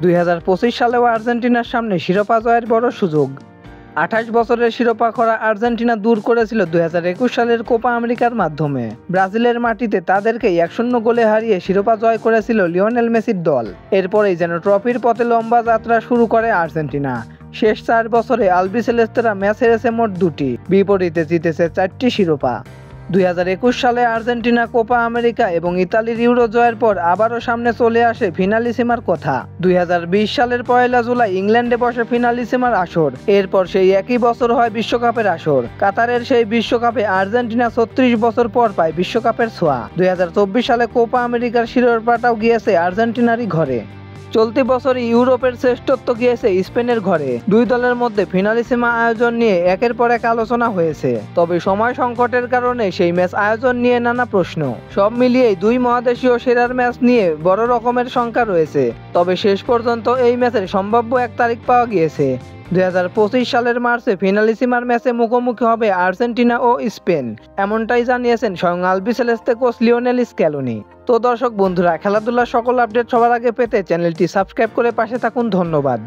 2025 সালেও আর্জেন্টিনার সামনে শিরোপা জয়ের বড় সুযোগ। 28 বছরের শিরোপা খরা আর্জেন্টিনা দূর করেছিল 2021 সালের কোপা আমেরিকার মাধ্যমে। ব্রাজিলের মাটিতে তাদেরকে 1-0 গোলে হারিয়ে শিরোপা জয় করেছিল লিওনেল মেসির দল। এরপরেই যেন ট্রফির পথে লম্বা যাত্রা শুরু করে আর্জেন্টিনা। শেষ 4 বছরে আলবিসেলেস্তেরা ম্যাচ হেরেছে মোট 2টি, বিপরীতে জিতেছে 4টি শিরোপা। 2021 সালে আর্জেন্টিনা কোপা আমেরিকা এবং ইতালির ইউরো জয়ের পর আবারও সামনে চলে আসে ফিনালিসিমার কথা। 2020 সালের 1 জুলাই ইংল্যান্ডে বসে ফিনালিসিমার আসর। এরপর সেই একই বছর হয় বিশ্বকাপের আসর। কাতারের সেই বিশ্বকাপে আর্জেন্টিনা 36 বছর পর পায় বিশ্বকাপের ছোঁয়া। 2024 সালে কোপা আমেরিকার শিরোপাটাও গিয়েছে আর্জেন্টিনারই ঘরে। চলতি বছরই ইউরোপের শ্রেষ্ঠত্ব গিয়েছে স্পেনের ঘরে। দুই দলের মধ্যে ফিনালিসিমা আয়োজন নিয়ে একের পর এক আলোচনা হয়েছে, তবে সময় সংকটের কারণে সেই ম্যাচ আয়োজন নিয়ে নানা প্রশ্ন। সব মিলিয়েই দুই মহাদেশীয় সেরার ম্যাচ নিয়ে বড় রকমের শঙ্কা রয়েছে। তবে শেষ পর্যন্ত এই ম্যাচের সম্ভাব্য এক তারিখ পাওয়া গিয়েছে। 2025 সালের মার্চে ফিনালিসিমার ম্যাচে মুখোমুখি হবে আর্জেন্টিনা ও স্পেন, এমনটাই জানিয়েছেন স্বয়ং আলবিসেলেস্তে কোচ লিওনেল স্ক্যালোনি। তো দর্শক বন্ধুরা, খেলাধুলার সকল আপডেট সবার আগে পেতে চ্যানেলটি সাবস্ক্রাইব করে পাশে থাকুন। ধন্যবাদ।